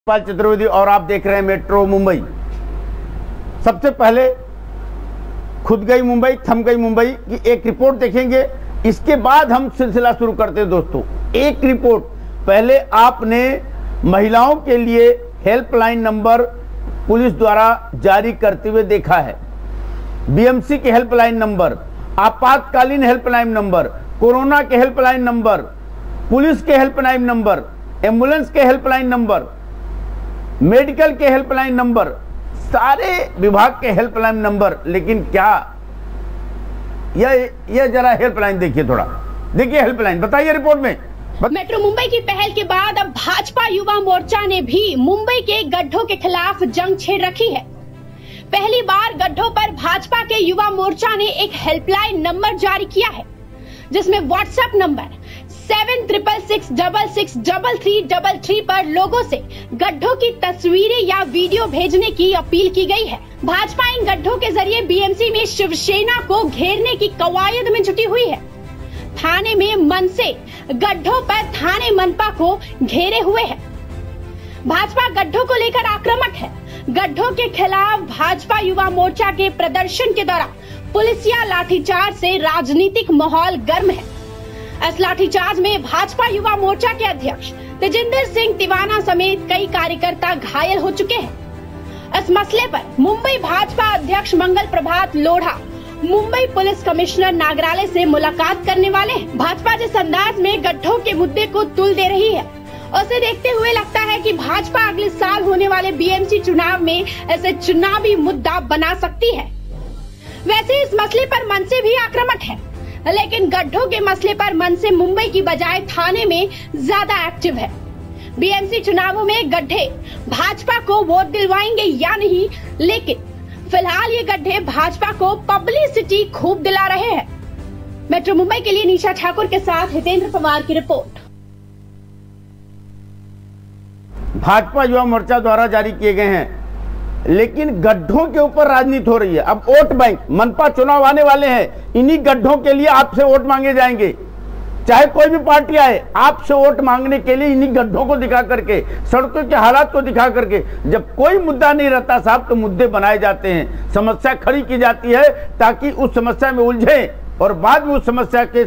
पाल चतुर्वेदी और आप देख रहे हैं मेट्रो मुंबई। सबसे पहले खुद गई मुंबई, थम गई मुंबई की एक रिपोर्ट देखेंगे, इसके बाद हम सिलसिला शुरू करते हैं। दोस्तों, एक रिपोर्ट पहले आपने महिलाओं के लिए हेल्पलाइन नंबर पुलिस द्वारा जारी करते हुए देखा है। बीएमसी के हेल्पलाइन नंबर, आपातकालीन हेल्पलाइन नंबर, कोरोना के हेल्पलाइन नंबर, पुलिस के हेल्पलाइन नंबर, एम्बुलेंस के हेल्पलाइन नंबर, मेडिकल के हेल्पलाइन नंबर, सारे विभाग के हेल्पलाइन नंबर। लेकिन क्या यह जरा हेल्पलाइन देखिए, थोड़ा देखिए हेल्पलाइन, बताइए रिपोर्ट में। मेट्रो मुंबई की पहल के बाद अब भाजपा युवा मोर्चा ने भी मुंबई के गड्ढों के खिलाफ जंग छेड़ रखी है। पहली बार गड्ढों पर भाजपा के युवा मोर्चा ने एक हेल्पलाइन नंबर जारी किया है, जिसमें व्हाट्सएप नंबर 7666663333 पर लोगों से गड्ढों की तस्वीरें या वीडियो भेजने की अपील की गई है। भाजपा इन गड्ढों के जरिए बीएमसी में शिवसेना को घेरने की कवायद में जुटी हुई है। थाने में मनसे गड्ढों पर थाने मनपा को घेरे हुए है। भाजपा गड्ढों को लेकर आक्रामक है। गड्ढों के खिलाफ भाजपा युवा मोर्चा के प्रदर्शन के दौरान पुलिसिया लाठीचार्ज से राजनीतिक माहौल गर्म है। इस लाठीचार्ज में भाजपा युवा मोर्चा के अध्यक्ष तेजिंदर सिंह तिवाना समेत कई कार्यकर्ता घायल हो चुके हैं। इस मसले पर मुंबई भाजपा अध्यक्ष मंगल प्रभात लोढ़ा मुंबई पुलिस कमिश्नर नागराले से मुलाकात करने वाले हैं। भाजपा जिस अंदाज में गड्ढों के मुद्दे को तुल दे रही है, उसे देखते हुए लगता है कि भाजपा अगले साल होने वाले बीएमसी चुनाव में ऐसे चुनावी मुद्दा बना सकती है। वैसे इस मसले पर मनसे भी आक्रामक है, लेकिन गड्ढों के मसले पर मनसे मुंबई की बजाय थाने में ज्यादा एक्टिव है। बीएमसी चुनावों में गड्ढे भाजपा को वोट दिलवाएंगे या नहीं, लेकिन फिलहाल ये गड्ढे भाजपा को पब्लिसिटी खूब दिला रहे हैं। मेट्रो मुंबई के लिए निशा ठाकुर के साथ हितेंद्र पवार की रिपोर्ट। भाजपा युवा मोर्चा द्वारा जारी किए गए हैं, लेकिन गड्ढों के ऊपर राजनीति हो रही है। अब वोट बैंक, मनपा चुनाव आने वाले हैं, इन्हीं गड्ढों के लिए आपसे वोट मांगे जाएंगे। चाहे कोई भी पार्टी आए, आपसे वोट मांगने के लिए इन्हीं गड्ढों को दिखा करके, सड़कों के हालात को दिखा करके। जब कोई मुद्दा नहीं रहता साहब, तो मुद्दे बनाए जाते हैं, समस्या खड़ी की जाती है ताकि उस समस्या में उलझे और बाद में उस समस्या के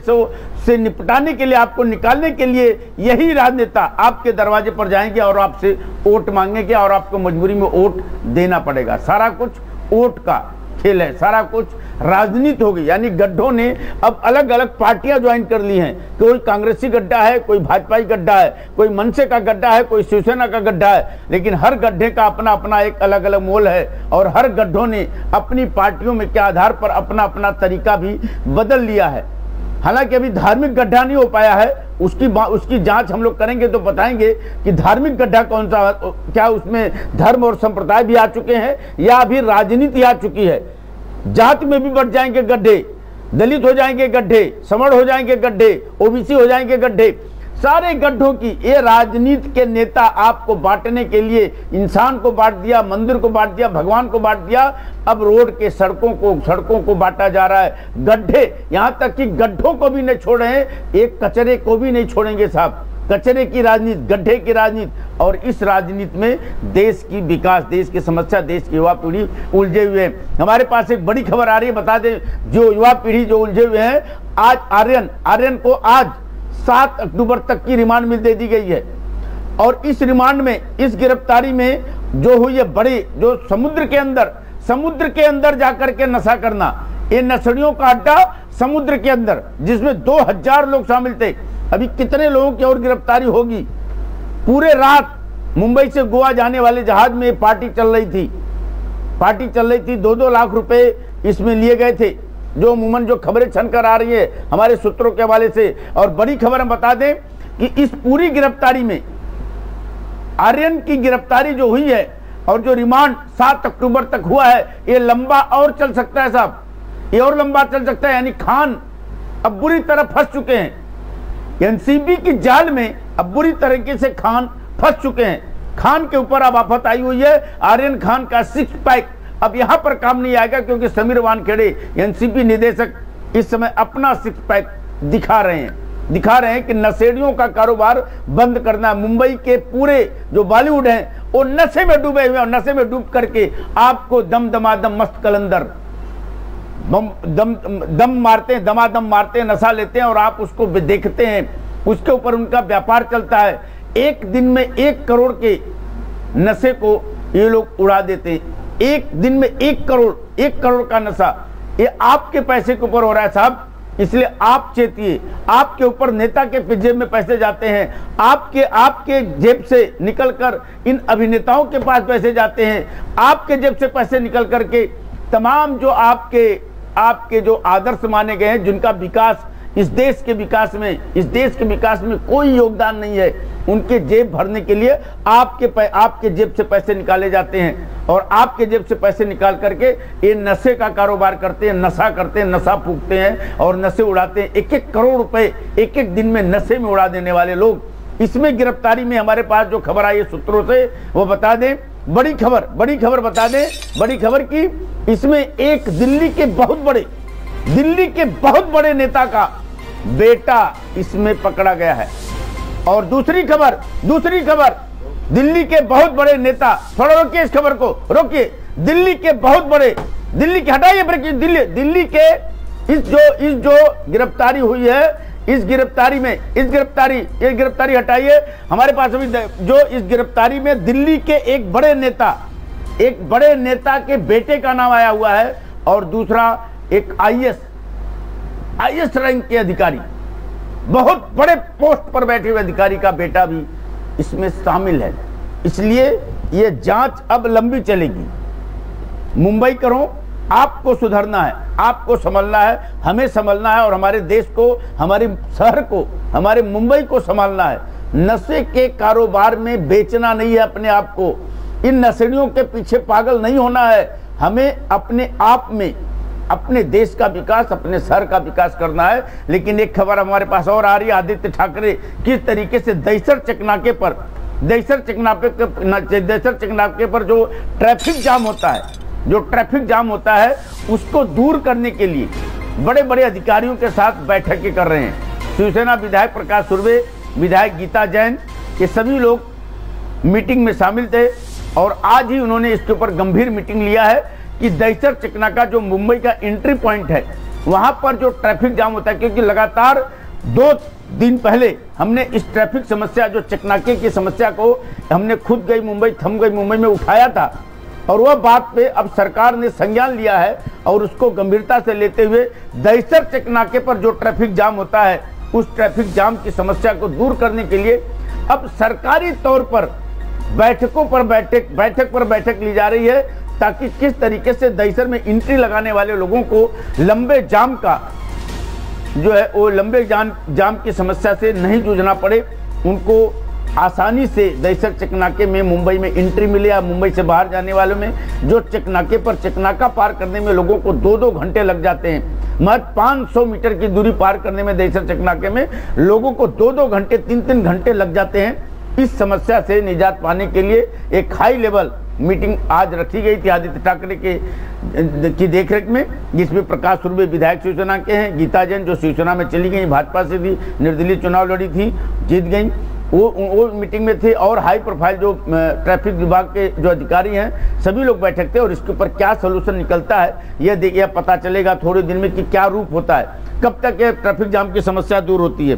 से निपटाने के लिए, आपको निकालने के लिए यही राजनेता आपके दरवाजे पर जाएंगे और आपसे वोट मांगेंगे और आपको मजबूरी में वोट देना पड़ेगा। सारा कुछ वोट का खेल है, सारा कुछ राजनीति हो गई। यानी गड्ढों ने अब अलग अलग पार्टियां ज्वाइन कर ली हैं। कोई कांग्रेसी गड्ढा है, कोई भाजपाई गड्ढा है, कोई मनसे का गड्ढा है, कोई शिवसेना का गड्ढा है, लेकिन हर गड्ढे का अपना अपना एक अलग अलग मोल है और हर गड्ढों ने अपनी पार्टियों में के आधार पर अपना अपना तरीका भी बदल लिया है। हालांकि अभी धार्मिक गड्ढा नहीं हो पाया है, उसकी जांच हम लोग करेंगे तो बताएंगे कि धार्मिक गड्ढा कौन सा, क्या उसमें धर्म और संप्रदाय भी आ चुके हैं या अभी राजनीति आ चुकी है। जाति में भी बढ़ जाएंगे गड्ढे, दलित हो जाएंगे गड्ढे, समण हो जाएंगे गड्ढे, ओबीसी हो जाएंगे गड्ढे। सारे गड्ढों की ये राजनीति के नेता आपको बांटने के लिए इंसान को बांट दिया, मंदिर को बांट दिया, भगवान को बांट दिया। अब रोड के सड़कों को बांटा जा रहा है। गड्ढे, यहाँ तक कि गड्ढों को भी नहीं छोड़े हैं, एक कचरे को भी नहीं छोड़ेंगे साहब। कचरे की राजनीति, गड्ढे की राजनीति, और इस राजनीति में देश की विकास, देश की समस्या, देश की युवा पीढ़ी उलझे हुए हैं। हमारे पास एक बड़ी खबर आ रही है, बता दें, जो युवा पीढ़ी जो उलझे हुए हैं, आज आर्यन को आज 7 अक्टूबर तक की रिमांड मिल दे दी गई है। और इस रिमांड में, इस गिरफ्तारी में जो हुई है बड़ी, जो समुद्र के अंदर जाकर के नशा करना, ये नशड़ियों का अड्डा समुद्र के अंदर, जिसमें 2000 लोग शामिल थे। अभी कितने लोगों की और गिरफ्तारी होगी। पूरे रात मुंबई से गोवा जाने वाले जहाज में पार्टी चल रही थी। 2-2 लाख रुपए इसमें लिए गए थे, जो अमूमन जो खबरें छनकर आ रही है हमारे सूत्रों के हवाले से। और बड़ी खबर हम बता दें कि इस पूरी गिरफ्तारी में आर्यन की गिरफ्तारी जो हुई है और जो रिमांड 7 अक्टूबर तक हुआ है, ये लंबा और चल सकता है साहब, ये और लंबा चल सकता है। यानी खान अब बुरी तरह फंस चुके हैं, एनसीबी की जाल में अब बुरी तरीके से खान फंस चुके हैं। खान के ऊपर अब आफत आई हुई है। आर्यन खान का 6 पैक अब यहां पर काम नहीं आएगा, क्योंकि समीर वानखेड़े एनसीबी निदेशक इस समय अपना 6 पैक दिखा रहे हैं कि नशेड़ियों का कारोबार बंद करना। मुंबई के पूरे जो बॉलीवुड है वो नशे में डूबे हुए, और नशे में डूब करके आपको दम दमादम मस्त कलंदर दम मारते हैं, दमादम मारते हैं, नशा लेते हैं, और आप उसको देखते हैं, उसके ऊपर उनका व्यापार चलता है। एक दिन में 1 करोड़ के नशे को ये लोग उड़ा देते हैं। एक दिन में 1 करोड़ का नशा, ये आपके पैसे के ऊपर हो रहा है साहब। इसलिए आप चेतिए। आपके ऊपर नेता के जेब में पैसे जाते हैं, आपके जेब से निकलकर इन अभिनेताओं के पास पैसे जाते हैं, आपके जेब से पैसे निकल करके तमाम जो आपके जो आदर्श माने गए हैं, जिनका विकास इस देश के विकास में कोई योगदान नहीं है, उनके जेब भरने के लिए आपके जेब से पैसे निकाले जाते हैं, और आपके जेब से पैसे निकाल करके ये नशे का कारोबार करते हैं, नशा फूकते हैं और नशे उड़ाते हैं। 1-1 करोड़ रुपए एक दिन में नशे में उड़ा देने वाले लोग। इसमें गिरफ्तारी में हमारे पास जो खबर आई है सूत्रों से, वो बता दें, बड़ी खबर बता दें, बड़ी खबर की इसमें एक दिल्ली के बहुत बड़े नेता का बेटा इसमें पकड़ा गया है। और दूसरी खबर, दिल्ली के बहुत बड़े नेता, थोड़ा रोकिए इस खबर को, रोकिए। दिल्ली के हटाइए ब्रेक, दिल्ली के इस जो गिरफ्तारी हुई है, इस गिरफ्तारी हटाइए। हमारे पास अभी जो इस गिरफ्तारी में दिल्ली के एक बड़े नेता के बेटे का नाम आया हुआ है, और दूसरा एक आईएएस रैंक के अधिकारी, बहुत बड़े पोस्ट पर बैठे हुए अधिकारी का बेटा भी इसमें शामिल है। इसलिए यह जांच अब लंबी चलेगी। मुंबई करो, आपको सुधरना है, आपको संभलना है, हमें संभलना है, और हमारे देश को, हमारे शहर को, हमारे मुंबई को संभालना है। नशे के कारोबार में बेचना नहीं है अपने आप को, इन नशेड़ियों के पीछे पागल नहीं होना है। हमें अपने आप में अपने देश का विकास, अपने शहर का विकास करना है। लेकिन एक खबर हमारे पास और आ रही है, आदित्य ठाकरे किस तरीके से दहीसर चकनाके पर जो ट्रैफिक जाम होता है उसको दूर करने के लिए बड़े बड़े अधिकारियों के साथ बैठकें कर रहे हैं। शिवसेना विधायक प्रकाश सुर्वे, विधायक गीता जैन, ये सभी लोग मीटिंग में शामिल थे, और आज ही उन्होंने इसके ऊपर गंभीर मीटिंग लिया है कि दहीसर चकनाका जो मुंबई का एंट्री पॉइंट है, वहां पर जो ट्रैफिक जाम होता है, क्योंकि लगातार 2 दिन पहले हमने इस ट्रैफिक समस्या, जो चकनाके की समस्या को हमने खुद थम गई मुंबई में उठाया था, और वह बात पे अब सरकार ने संज्ञान लिया है, और उसको गंभीरता से लेते हुए दहीसर चकनाके पर जो ट्रैफिक जाम होता है, उस ट्रैफिक जाम की समस्या को दूर करने के लिए अब सरकारी तौर पर बैठक पर बैठक ली जा रही है, ताकि किस तरीके से दहीसर में एंट्री लगाने वाले लोगों को लंबे जाम की समस्या से नहीं जूझना पड़े, उनको आसानी से दहीसर चकनाके में मुंबई में एंट्री मिले, या मुंबई से बाहर जाने वालों में जो चकनाका पार करने में लोगों को 2-2 घंटे लग जाते हैं, महज 500 मीटर की दूरी पार करने में दहीसर चकनाके में लोगों को 2-2 घंटे 3-3 घंटे लग जाते हैं। इस समस्या से निजात पाने के लिए एक हाई लेवल मीटिंग आज रखी गई थी आदित्य ठाकरे की देखरेख में, जिसमें प्रकाश सुर्वे विधायक शिवसेना के हैं, गीता जैन जो शिवसेना में चली गई, भाजपा से थी, निर्दलीय चुनाव लड़ी थी, जीत गई, वो मीटिंग में थे, और हाई प्रोफाइल जो ट्रैफिक विभाग के जो अधिकारी हैं सभी लोग बैठक थे, और इसके ऊपर क्या सोल्यूशन निकलता है यह देखिए पता चलेगा थोड़े दिन में कि क्या रूप होता है, कब तक ये ट्रैफिक जाम की समस्या दूर होती है।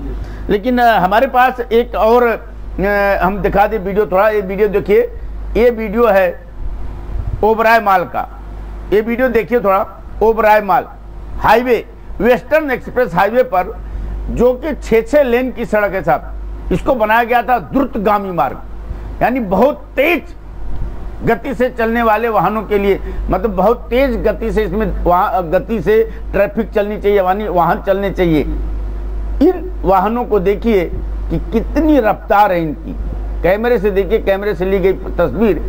लेकिन हमारे पास एक और हम दिखा दें वीडियो, थोड़ा ये वीडियो देखिए, ये वीडियो है ओबराय माल का, ये वीडियो देखिए थोड़ा। ओबराय माल हाईवे, वेस्टर्न एक्सप्रेस हाईवे पर, जो कि 6-6 लेन की सड़क है साहब, इसको बनाया गया था द्रुतगामी मार्ग, यानी बहुत तेज गति से चलने वाले वाहनों के लिए, मतलब बहुत तेज गति से इसमें गति से ट्रैफिक चलनी चाहिए, यानी वाहन चलने चाहिए। इन वाहनों को देखिए कि कितनी रफ्तार है इनकी, कैमरे से देखिए, कैमरे से ली गई तस्वीर।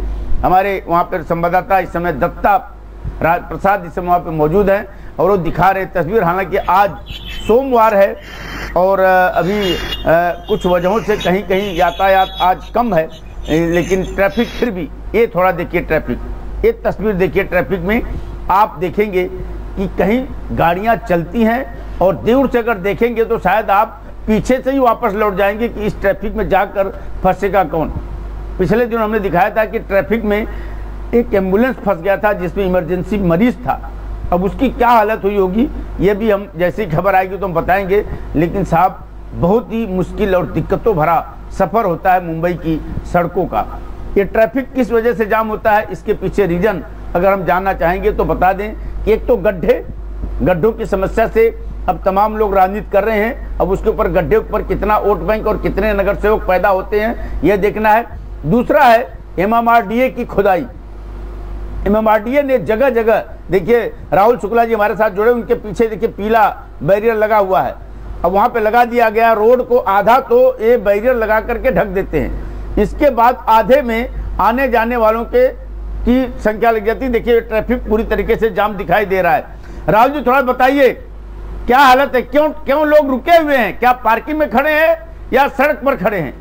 हमारे वहाँ पर संवाददाता इस समय दत्ता प्रसाद इस समय वहाँ पे मौजूद हैं, और वो दिखा रहे तस्वीर। हालांकि आज सोमवार है, और अभी कुछ वजहों से कहीं कहीं यातायात आज कम है, लेकिन ट्रैफिक फिर भी, ये थोड़ा देखिए ट्रैफिक, ये तस्वीर देखिए ट्रैफिक में, आप देखेंगे कि कहीं गाड़ियां चलती हैं, और दूर से अगर देखेंगे तो शायद आप पीछे से ही वापस लौट जाएंगे कि इस ट्रैफिक में जाकर फंसेगा कौन। पिछले दिन हमने दिखाया था कि ट्रैफिक में एक एम्बुलेंस फंस गया था जिसमें इमरजेंसी मरीज था। अब उसकी क्या हालत हुई होगी ये भी हम जैसी खबर आएगी तो हम बताएंगे। लेकिन साहब बहुत ही मुश्किल और दिक्कतों भरा सफ़र होता है मुंबई की सड़कों का। ये ट्रैफिक किस वजह से जाम होता है, इसके पीछे रीजन अगर हम जानना चाहेंगे तो बता दें कि एक तो गड्ढों की समस्या से अब तमाम लोग राजनीति कर रहे हैं। अब उसके ऊपर गड्ढे पर कितना वोट बैंक और कितने नगर सेवक पैदा होते हैं यह देखना है। दूसरा है MMRDA की खुदाई। MMRDA ने जगह जगह, देखिए राहुल शुक्ला जी हमारे साथ जुड़े, उनके पीछे देखिए पीला बैरियर लगा हुआ है। अब वहाँ पे लगा दिया गया रोड को आधा, तो ये बैरियर लगा करके ढक देते हैं। इसके बाद आधे में आने जाने वालों की संख्या लग जाती है। देखिए ट्रैफिक पूरी तरीके से जाम दिखाई दे रहा है। राहुल जी थोड़ा बताइए क्या हालत है, क्यों लोग रुके हुए हैं? क्या पार्किंग में खड़े हैं या सड़क पर खड़े हैं?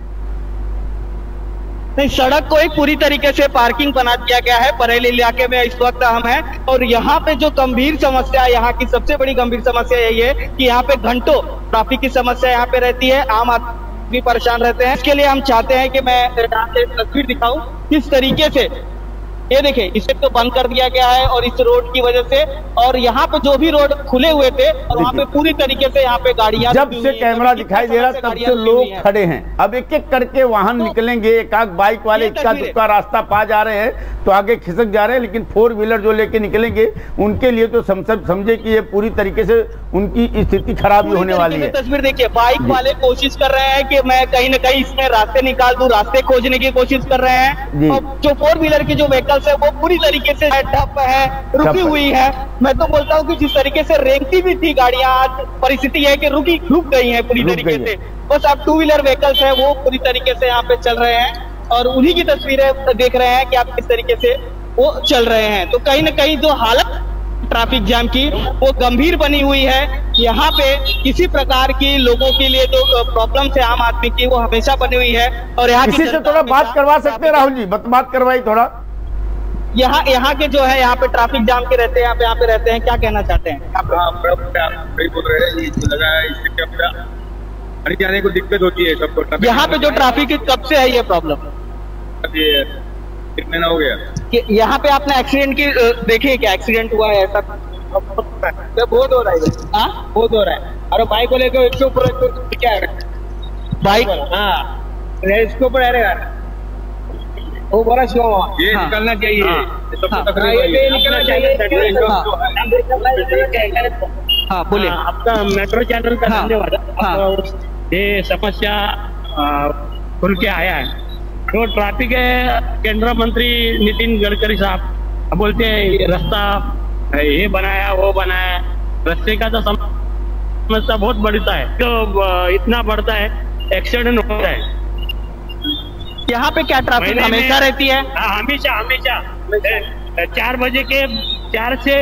नहीं, सड़क को एक पूरी तरीके से पार्किंग बना दिया गया है। बरेली इलाके में इस वक्त हम हैं और यहाँ पे जो गंभीर समस्या, यहाँ की सबसे बड़ी गंभीर समस्या यही है कि यहाँ पे घंटों ट्रैफिक की समस्या यहाँ पे रहती है। आम आदमी परेशान रहते हैं। इसके लिए हम चाहते हैं कि मैं यहाँ से तस्वीर दिखाऊं किस तरीके से, ये देखिए इसे तो बंद कर दिया गया है और इस रोड की वजह से, और यहाँ पे जो भी रोड खुले हुए थे और वहाँ पे पूरी तरीके से यहाँ पे गाड़ियां, जब से कैमरा दिखाई दे रहा तब से लोग खड़े हैं। अब एक एक करके वाहन निकलेंगे, एक आध बाइक वाले इक्का दुक्का रास्ता पा जा रहे हैं तो आगे खिसक जा रहे हैं, लेकिन 4 व्हीलर जो लेके निकलेंगे उनके लिए तो समझे कि ये पूरी तरीके से उनकी स्थिति खराब ही होने वाली है। तस्वीर देखिए, बाइक वाले कोशिश कर रहे हैं कि मैं कहीं न कहीं इसमें रास्ते निकाल दूं, रास्ते खोजने की कोशिश कर रहे हैं। और जो 4 व्हीलर की जो व्हीकल्स है वो पूरी तरीके से ठप है, रुकी हुई है। मैं तो बोलता हूँ कि जिस तरीके से रेंगती भी थी गाड़ियां, आज परिस्थिति है कि रुक गई है पूरी तरीके से। बस अब 2 व्हीलर व्हीकल्स है वो पूरी तरीके से यहाँ पे चल रहे हैं और उन्हीं की तस्वीरें देख रहे हैं कि आप किस तरीके से वो चल रहे हैं। तो कहीं न कहीं जो हालत ट्रैफिक जाम की वो गंभीर बनी हुई है। यहाँ पे किसी प्रकार की लोगों के लिए जो प्रॉब्लम है आम आदमी की, वो हमेशा बनी हुई है। और यहाँ किसी से थोड़ा बात करवा सकते हैं राहुल जी, बात करवाई थोड़ा। यहाँ के जो है यहाँ पे ट्रैफिक जाम के रहते हैं, यहाँ पे रहते हैं, क्या कहना चाहते हैं? बोल रहे हैं इससे क्या आने जाने को दिक्कत होती है सबको। यहाँ पे जो ट्रैफिक कब से है ये प्रॉब्लम? कितने महीना हो गया कि यहाँ पे आपने एक्सीडेंट की देखे क्या? एक्सीडेंट हुआ है ऐसा बहुत हो रहा है, बहुत हो रहा है। अरे बाइक को लेकर इसके ऊपर क्या है बाइक, इसके ऊपर रहेगा वो बड़ा शो ये निकलना चाहिए, ये निकलना चाहिए। हाँ बोलिए। आपका मेट्रो चैनल का धन्यवाद। ये समस्या खुल के आया है। तो ट्रैफिक है, केंद्रीय मंत्री नितिन गडकरी साहब बोलते हैं रास्ता ये बनाया वो बनाया, रास्ते का तो समस्या बहुत बढ़ता है, तो इतना बढ़ता है एक्सीडेंट होता है। यहाँ पे क्या ट्रैफिक हमेशा रहती है? हमेशा 4 से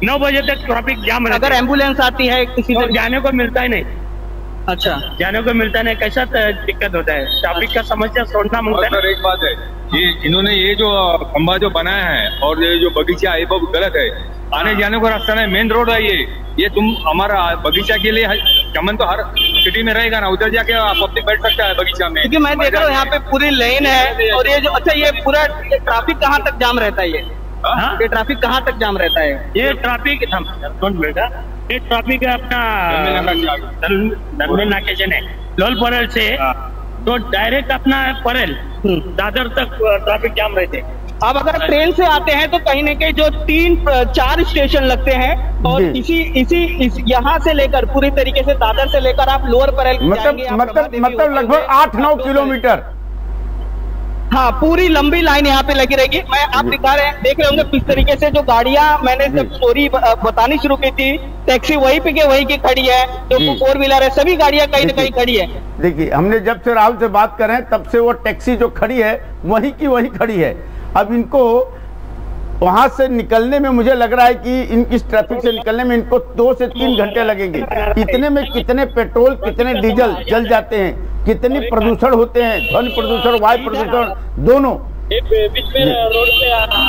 9 बजे तक ट्रैफिक जाम रहता है। अगर एम्बुलेंस आती है किसी तो जाने को मिलता ही नहीं। अच्छा, जाने को मिलता नहीं, कैसा दिक्कत होता है? ट्रैफिक का समस्या छोड़ना मांगता है। सर एक बात है, इन्होंने ये जो खंबा जो बनाया है और ये जो बगीचा है बहुत गलत है। आने जाने को रास्ता नहीं, मेन रोड है ये तुम हमारा बगीचा के लिए चमन तो हर सिटी में रहेगा ना, उधर जाके पब्लिक बैठ सकता है बगीचा में। क्योंकि मैं देख रहा हूँ यहाँ पे पूरी लेन है और ये जो, अच्छा ये पूरा ट्रैफिक कहाँ तक जाम रहता है? ये ट्रैफिक कहाँतक जाम रहता है? ये ट्रैफिक बेटा, ये ट्रैफिक है अपना धर्मेंद्र नाके से नहीं, लोल परेल से तो डायरेक्ट अपना परेल दादर तक ट्रैफिक जाम रहते। अब अगर ट्रेन से आते हैं तो कहीं न कहीं जो 3-4 स्टेशन लगते हैं और इसी यहाँ से लेकर पूरी तरीके से दादर से लेकर आप लोअर परेल मतलब लगभग 8-9 किलोमीटर। हाँ, पूरी लंबी लाइन यहाँ पे लगी रहेगी। मैं आप देख रहे होंगे किस तरीके से जो गाड़ियां, मैंने जब स्टोरी बतानी शुरू की थी, टैक्सी वहीं की खड़ी है, जो 4 व्हीलर है, सभी गाड़ियां कहीं न कहीं खड़ी है। देखिए हमने जब से राहुल से बात कर रहे हैं तब से वो टैक्सी जो खड़ी है वहीं की वहीं खड़ी है। अब इनको वहां से निकलने में मुझे लग रहा है कि इस ट्रैफिक से निकलने में इनको 2 से 3 घंटे लगेंगे। इतने में कितने पेट्रोल कितने डीजल जल जाते हैं, कितने प्रदूषण होते हैं, ध्वनि प्रदूषण वायु प्रदूषण दोनों। एक बीच में रोड पे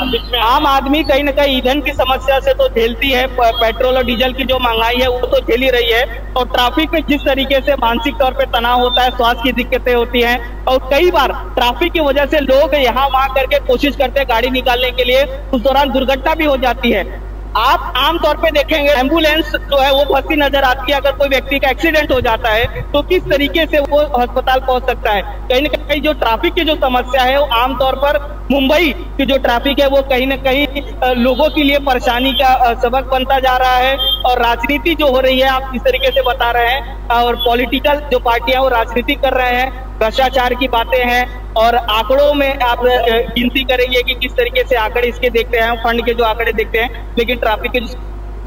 बीच में आम आदमी कहीं न कहीं ईंधन की समस्या से तो झेलती है, पेट्रोल और डीजल की जो महंगाई है वो तो झेल ही रही है, और ट्रैफिक में जिस तरीके से मानसिक तौर पे तनाव होता है, स्वास्थ्य की दिक्कतें होती हैं, और कई बार ट्रैफिक की वजह से लोग यहाँ वहाँ करके कोशिश करते हैं गाड़ी निकालने के लिए, उस दौरान दुर्घटना भी हो जाती है। आप आमतौर पे देखेंगे एम्बुलेंस जो है वो फंसी नजर आती है। अगर कोई व्यक्ति का एक्सीडेंट हो जाता है तो किस तरीके से वो अस्पताल पहुंच सकता है। कहीं न कहीं जो ट्रैफिक की जो समस्या है वो आमतौर पर मुंबई की जो ट्रैफिक है वो कहीं न कहीं लोगों के लिए परेशानी का सबक बनता जा रहा है। और राजनीति जो हो रही है, आप इस तरीके से बता रहे हैं, और पॉलिटिकल जो पार्टियां वो राजनीति कर रहे हैं, भ्रष्टाचार की बातें हैं, और आंकड़ों में आप गिनती करेंगे कि किस तरीके से आंकड़े इसके देखते हैं, फंड के जो आंकड़े देखते हैं, लेकिन ट्रैफिक की जो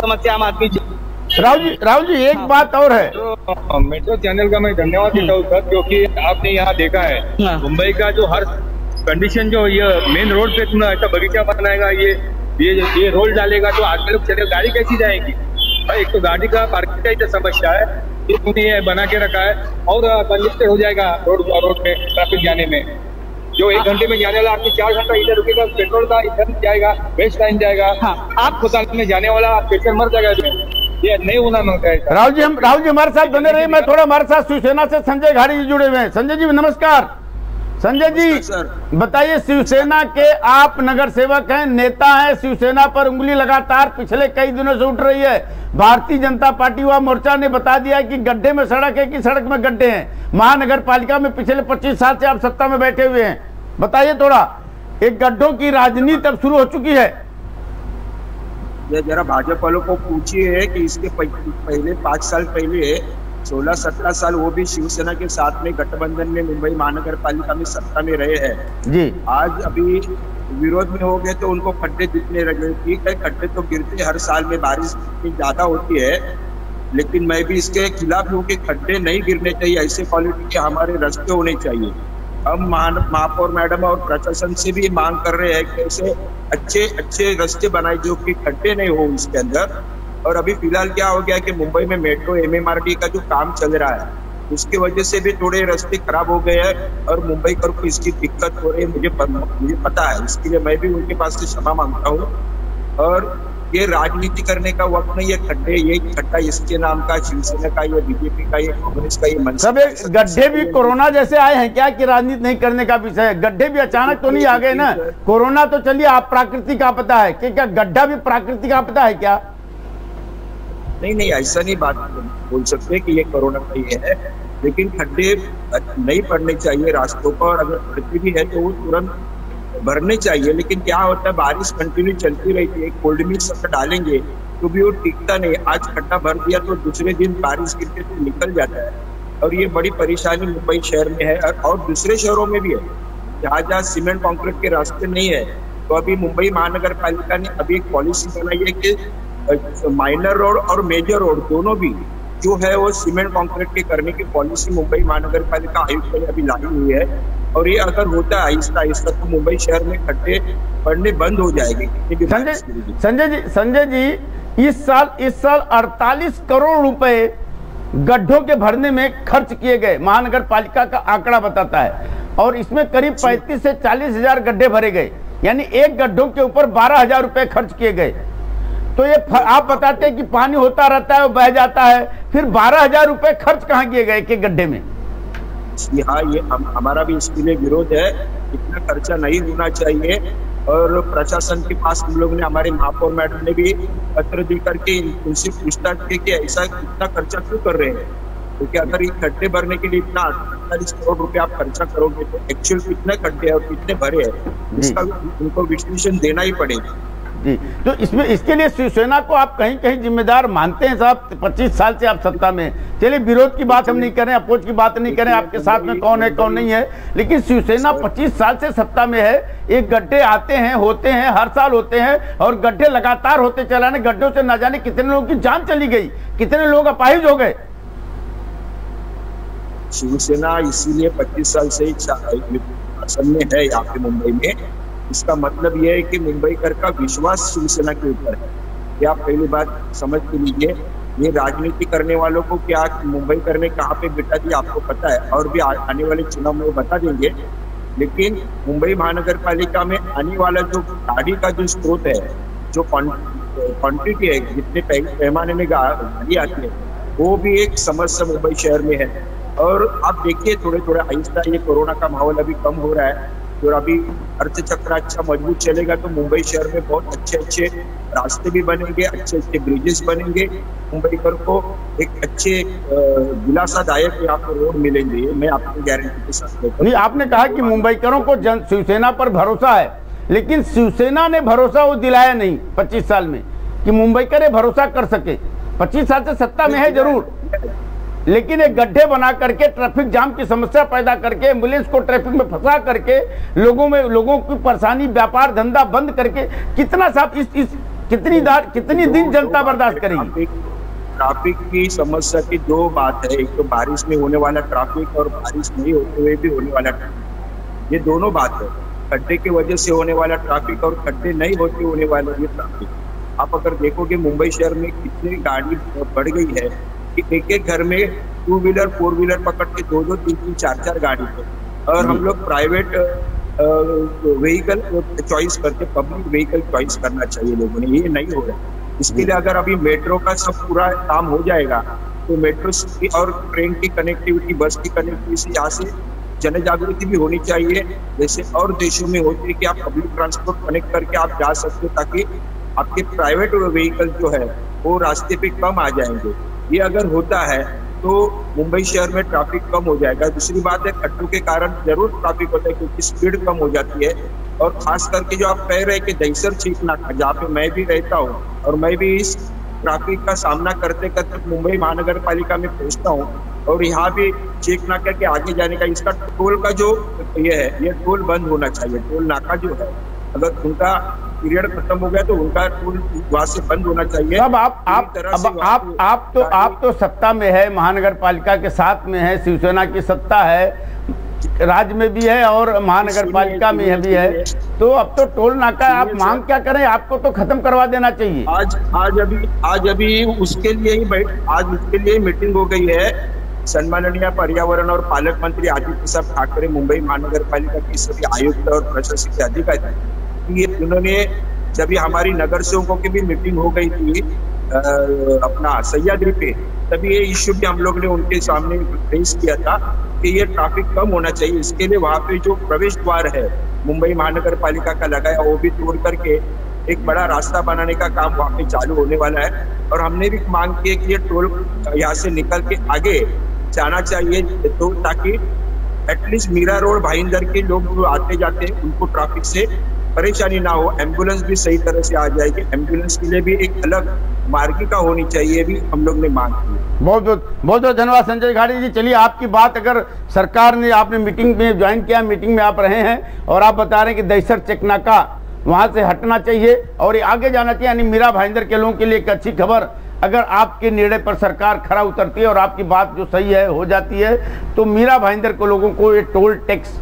समस्या आम आदमी। राहुल जी एक बात और है, तो मेट्रो चैनल का मैं धन्यवाद देता हूँ सर, क्योंकि आपने यहाँ देखा है मुंबई का जो हर कंडीशन, जो ये मेन रोड पे तुम ऐसा बगीचा बनाएगा, ये रोड डालेगा तो आगे लोग चले, गाड़ी कैसी जाएगी भाई। एक तो गाड़ी का पार्किंग का समस्या है, ये बना के रखा है, और कंजेस्टेड हो जाएगा रोड पे ट्रैफिक जाने में। जो 1 घंटे में जाने वाला आपको 4 घंटा इधर रुकेगा, पेट्रोल का इधर जाएगा, वेस्ट टाइम जाएगा। आप अस्पताल में जाने वाला पेशेंट मर जाएगा। ये नहीं होना होता है। राहुल जी हमारे साथ बने रहिए। मैं थोड़ा, हमारे साथ शिवसेना से संजय घाड़ी जी जुड़े हुए हैं। संजय जी नमस्कार। संजय जी बताइए, शिवसेना के आप नगर सेवक हैं, नेता हैं, शिवसेना पर उंगली लगातार पिछले कई दिनों से उठ रही है। भारतीय जनता पार्टी व मोर्चा ने बता दिया कि गड्ढे में सड़क है कि सड़क में गड्ढे हैं। महानगर पालिका में पिछले 25 साल से आप सत्ता में बैठे हुए हैं, बताइए थोड़ा, एक गड्ढों की राजनीति अब शुरू हो चुकी है। ये जरा भाजपा वालों को पूछिए कि इसके पहले 5 साल पहले 16-17 साल वो भी शिवसेना के साथ में गठबंधन में मुंबई महानगर पालिका में सत्ता में रहे हैं जी। आज अभी विरोध में हो गए तो उनको खड्डे दिखने लगे। ठीक है, खड्डे तो गिरते हर साल में, बारिश ज्यादा होती है, लेकिन मैं भी इसके खिलाफ हूँ कि खड्डे नहीं गिरने चाहिए। ऐसे क्वालिटी के हमारे रास्ते होने चाहिए। हम महापौर मैडम और प्रशासन से भी मांग कर रहे हैं कि ऐसे अच्छे रास्ते बनाए जो कि खड्डे नहीं हो इसके अंदर। और अभी फिलहाल क्या हो गया कि मुंबई में मेट्रो MMRT का जो काम चल रहा है उसकी वजह से भी थोड़े रास्ते खराब हो गए हैं और मुंबई को इसकी दिक्कत हो रही है। मुझे पता है, इसके लिए मैं भी उनके पास से क्षमा मांगता हूँ। और ये राजनीति करने का वक्त नहीं, ये खड्डे, ये खड्डा इसके नाम का, शिवसेना का, ये बीजेपी का, ये कांग्रेस का, ये मनसा। सब गड्ढे भी कोरोना जैसे आए हैं क्या कि राजनीति नहीं करने का विषय है? गड्ढे भी अचानक तो नहीं आ गए ना? कोरोना तो चलिए आप प्राकृतिक आपदा है, क्या गड्ढा भी प्राकृतिक आपदा है क्या? नहीं, ऐसा नहीं बात बोल सकते कि ये कोरोना का ही है, लेकिन खड्डे नहीं पड़ने चाहिए रास्तों पर। अगर पड़ती भी है तो वो तुरंत भरने चाहिए। लेकिन क्या होता है, बारिश कंटिन्यू चलती रहती है, कोल्ड मिक्स अगर डालेंगे तो भी वो टिकता नहीं। आज खड्डा भर दिया तो दूसरे दिन बारिश गिरते तो निकल जाता है, और ये बड़ी परेशानी मुंबई शहर में है और दूसरे शहरों में भी है। जहाँ सीमेंट कॉन्क्रीट के रास्ते नहीं है, तो अभी मुंबई महानगर पालिका ने अभी एक पॉलिसी बनाई है कि माइनर रोड और मेजर रोड दोनों भी जो है वो सीमेंट कॉन्क्रीट के करने की पॉलिसी मुंबई महानगर पालिका आयुक्त ने अभी लाई हुई है। और ये अगर होता है आहिस्ता तो मुंबई शहर में खड्डे पड़ने बंद हो जाएंगे। संजय जी इस साल 48 करोड़ रुपए गड्ढों के भरने में खर्च किए गए, महानगर पालिका का आंकड़ा बताता है। और इसमें करीब 35 से 40 हजार गड्ढे भरे गए, यानी एक गड्ढों के ऊपर 12,000 रुपए खर्च किए गए। तो ये आप बताते हैं कि पानी होता रहता है, बह जाता है, फिर 12,000 रुपए खर्च कहाँ किए गए एक गड्ढे में? हाँ, ये हमारा भी इसके लिए विरोध है। इतना खर्चा नहीं होना चाहिए। और प्रशासन के पास हम लोग ने, हमारे महापौर मैडम ने भी पत्र दी करके उनसे पूछताछ की कि ऐसा इतना खर्चा क्यों कर रहे हैं। क्योंकि अगर ये खड्डे भरने के लिए इतना 48 करोड़ रुपए आप खर्चा करोगे तो एक्चुअल कितने खड्डे और कितने भरे हैं इसका उनको विश्लेषण देना ही पड़ेगा जी। तो इसके लिए शिवसेना को आप कहीं कहीं जिम्मेदार मानते हैं साहब? 25 साल से आप सत्ता में, चलिए विरोध की बात हम नहीं करें, अपोज की बात नहीं करें, आपके साथ में कौन है कौन नहीं है, लेकिन शिवसेना 25 साल से सत्ता में है। एक गड्ढे आते हैं, होते हैं, हर साल होते हैं, और गड्ढे लगातार होते चलाने, गड्ढों से न जाने कितने लोगों की जान चली गई, कितने लोग अपाहिज हो गए। शिवसेना इसीलिए 25 साल से शासन में है यहाँ पे मुंबई में। इसका मतलब यह है कि मुंबई कर का विश्वास शिवसेना के ऊपर है। ये आप पहली बात समझ के लीजिए। ये राजनीति करने वालों को क्या मुंबई करने कहाँ पे बिठा दिया आपको पता है, और भी आने वाले चुनाव में बता देंगे। लेकिन मुंबई महानगर पालिका में आने वाला जो गाड़ी का जो स्रोत है, जो क्वांटिटी है, जितने पैमाने में गाड़ी आती है, वो भी एक समस्या मुंबई शहर में है। और आप देखिए थोड़े थोड़े आहिस्ता ये कोरोना का माहौल अभी कम हो रहा है, और अभी अर्थचक्र अच्छा मजबूत चलेगा तो मुंबई शहर में बहुत अच्छे अच्छे रास्ते भी बनेंगे, अच्छे अच्छे ब्रिजेस बनेंगे, मुंबईकर को एक अच्छे दिलासादायक यहाँ पर रोड मिलेंगे, मैं आपको गारंटी के साथ। नहीं, आपने कहा कि मुंबईकरों को शिवसेना पर भरोसा है, लेकिन शिवसेना ने भरोसा वो दिलाया नहीं 25 साल में कि मुंबईकर भरोसा कर सके। 25 साल से सत्ता में है जरूर, लेकिन एक गड्ढे बना करके ट्रैफिक जाम की समस्या पैदा करके एम्बुलेंस को ट्रैफिक में फंसा करके लोगों की परेशानी, व्यापार धंधा बंद करके कितना साफ कितनी दिन जनता बर्दाश्त करेगी। ट्रैफिक की समस्या की दो बात है, एक तो बारिश में होने वाला ट्रैफिक और बारिश नहीं होते हुए भी होने वाला ट्रैफिक, ये दोनों बात है। खड्डे की वजह से होने वाला ट्रैफिक और खड्डे नहीं होते होने वाला ये ट्रैफिक। आप अगर देखोगे मुंबई शहर में कितनी गाड़ी बढ़ गई है कि एक एक घर में 2 व्हीलर 4 व्हीलर पकड़ के 2-2 3-3 4-4 गाड़ी है, और हम लोग प्राइवेट व्हीकल चॉइस करके पब्लिक व्हीकल चॉइस करना चाहिए लोगों ने, ये नहीं हो रहा है। इसके लिए अगर अभी मेट्रो का सब पूरा काम हो जाएगा तो मेट्रो की और ट्रेन की कनेक्टिविटी, बस की कनेक्टिविटी, यहाँ से जन जागृति भी होनी चाहिए, जैसे और देशों में होती है कि आप पब्लिक ट्रांसपोर्ट कनेक्ट करके आप जा सकते हो, ताकि आपके प्राइवेट व्हीकल जो है वो रास्ते पे कम आ जाएंगे। ये अगर होता है तो मुंबई शहर में ट्रैफिक कम हो जाएगा। दूसरी बात है, खड्डों के कारण जरूर ट्रैफिक होता है क्योंकि स्पीड कम हो जाती है, और खास करके जो आप कह रहे हैं कि दहीसर चेकनाका, जहाँ पे मैं भी रहता हूँ और मैं भी इस ट्रैफिक का सामना करते करते मुंबई महानगर पालिका में पहुँचता हूँ, और यहाँ भी चेकनाका के आगे जाने का इसका टोल का जो ये है, ये टोल बंद होना चाहिए। टोल नाका जो है, अगर उनका पीरियड खत्म हो गया तो उनका टोल वहां से बंद होना चाहिए। अब आप तो सत्ता में है, महानगर पालिका के साथ में है, शिवसेना की सत्ता है, राज्य में भी है और महानगर पालिका में भी है, तो अब तो टोल नाका आप मांग क्या करें, आपको तो खत्म करवा देना चाहिए। आज अभी उसके लिए मीटिंग हो गई है। सम्माननीय पर्यावरण और पालक मंत्री आदित्य प्रसाद ठाकरे, मुंबई महानगर पालिका के सभी आयुक्त और प्रशासकीय अधिकारी, ये उन्होंने जब ये हमारी नगर सेवकों की भी मीटिंग हो गई थी अपना सह्याद्री पे, तभी ये इश्यू भी हम लोग ने उनके सामने पेश किया था कि ये ट्रैफिक कम होना चाहिए। इसके लिए वहाँ पे जो प्रवेश द्वार है मुंबई महानगर पालिका का लगाया, वो भी तोड़ करके एक बड़ा रास्ता बनाने का काम वहाँ पे चालू होने वाला है। और हमने भी मांग की है कि ये टोल यहाँ से निकल के आगे जाना चाहिए, तो ताकि एटलीस्ट मीरा रोड भाईंदर के लोग जो आते जाते हैं उनको ट्रैफिक से परेशानी ना हो, एम्बुलेंस भी सही तरह से आ जाएगी। एम्बुलेंस के लिए भी एक अलग मार्गिका होनी चाहिए, भी हम लोग ने मांग की। बहुत धन्यवाद संजय घाटी जी। चलिए, आपकी बात अगर सरकार ने, आपने मीटिंग में ज्वाइन किया, मीटिंग में आप रहे हैं और आप बता रहे हैं कि दहीसर चेकनाका वहां से हटना चाहिए और आगे जाना चाहिए, यानी मीरा भाईंदर के लोगों के लिए एक अच्छी खबर। अगर आपके निर्णय पर सरकार खरा उतरती है और आपकी बात जो सही है हो जाती है, तो मीरा भाईंदर को लोगों को ये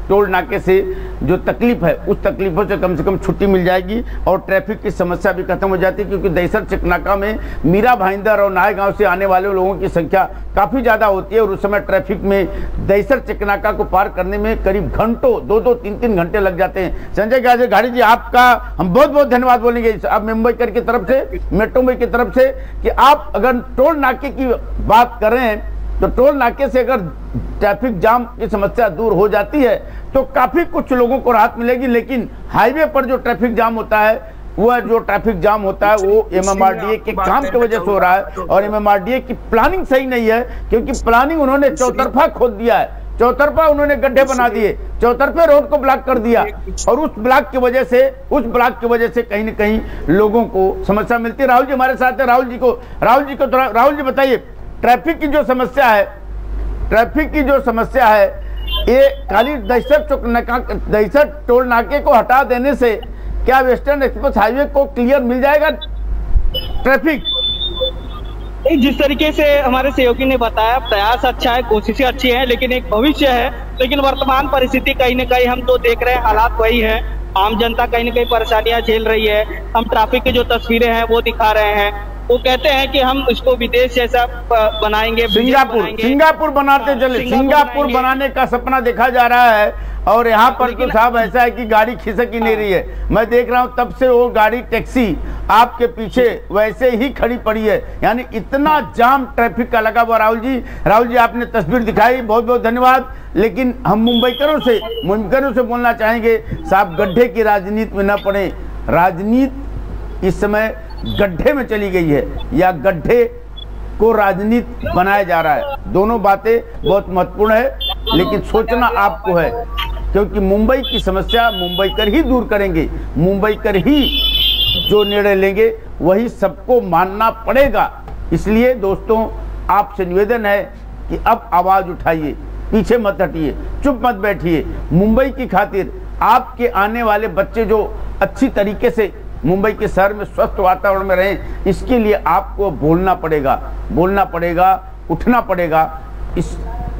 टोल नाके से जो तकलीफ है, उस तकलीफों से कम छुट्टी मिल जाएगी और ट्रैफिक की समस्या भी खत्म हो जाती है। क्योंकि दहीसर चेकनाका में मीरा भाईंदर और नाय गांव से आने वाले लोगों की संख्या काफ़ी ज़्यादा होती है और उस समय ट्रैफिक में दहीसर चेकनाका को पार करने में करीब घंटों 2-2, 3-3 घंटे लग जाते हैं। संजय घाटी जी, आपका हम बहुत बहुत धन्यवाद बोलेंगे आप मुंबईकर की तरफ से, मेट्रो की तरफ से, कि आप अगर टोल नाके की बात करें तो टोल नाके से अगर ट्रैफिक जाम की समस्या दूर हो जाती है तो काफी कुछ लोगों को राहत मिलेगी। लेकिन हाईवे पर जो ट्रैफिक जाम होता है, वो MMRDA के काम की वजह से हो रहा है और MMRDA की प्लानिंग सही नहीं है, क्योंकि प्लानिंग उन्होंने चौतरफा खोद दिया है, चौतरफा उन्होंने गड्ढे बना दिए, चौतरफे रोड को ब्लॉक कर दिया और उस ब्लॉक की वजह से कहीं न कहीं लोगों को समस्या मिलती है। राहुल जी हमारे साथ है, राहुल जी बताइए, ट्रैफिक की जो समस्या है ये खाली दहीसर टोल नाके को हटा देने से क्या वेस्टर्न एक्सप्रेस हाईवे को क्लियर मिल जाएगा ट्रैफिक? जिस तरीके से हमारे सहयोगी ने बताया, प्रयास अच्छा है, कोशिशें अच्छी हैं, लेकिन एक भविष्य है। लेकिन वर्तमान परिस्थिति कहीं न कहीं हम जो देख रहे हैं हालात वही है, आम जनता कहीं न कहीं परेशानियां झेल रही है। हम ट्रैफिक की जो तस्वीरें हैं वो दिखा रहे हैं। वो कहते हैं कि हम इसको विदेश जैसा बनाएंगे, सिंगापुर बनाते चले। सिंगापुर बनाने का सपना देखा जा रहा है और यहाँ पर तो साहब ऐसा है कि गाड़ी खिसक ही नहीं रही है। मैं देख रहा हूँ तब से वो गाड़ी टैक्सी आपके पीछे वैसे ही खड़ी पड़ी है, यानी इतना जाम ट्रैफिक का लगा हुआ। राहुल जी आपने तस्वीर दिखाई, बहुत बहुत धन्यवाद। लेकिन हम मुंबईकरों से बोलना चाहेंगे साहब, गड्ढे की राजनीति में न पड़े। राजनीति इस समय गड्ढे में चली गई है या गड्ढे को राजनीति बनाया जा रहा है। दोनों बातें बहुत महत्वपूर्ण है, लेकिन सोचना आपको है, क्योंकि मुंबई की समस्या मुंबईकर ही दूर करेंगे। मुंबईकर ही जो निर्णय लेंगे वही सबको मानना पड़ेगा। इसलिए दोस्तों आपसे निवेदन है कि अब आवाज उठाइए, पीछे मत हटिए, चुप मत बैठिए। मुंबई की खातिर आपके आने वाले बच्चे जो अच्छी तरीके से मुंबई के शहर में स्वस्थ वातावरण में रहें, इसके लिए आपको बोलना पड़ेगा, उठना पड़ेगा। इस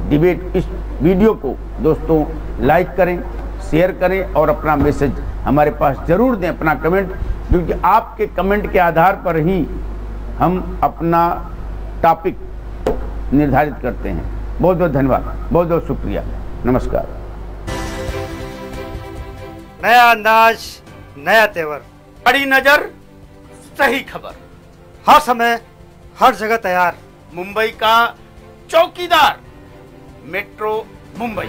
डिबेट, इस वीडियो को दोस्तों लाइक करें, शेयर करें और अपना मैसेज हमारे पास जरूर दें, अपना कमेंट, क्योंकि आपके कमेंट के आधार पर ही हम अपना टॉपिक निर्धारित करते हैं। बहुत बहुत धन्यवाद, बहुत बहुत शुक्रिया, नमस्कार। नया अंदाज, नया तेवर, बड़ी नजर, सही खबर, हर समय हर जगह तैयार। मुंबई का चौकीदार, मेट्रो मुंबई।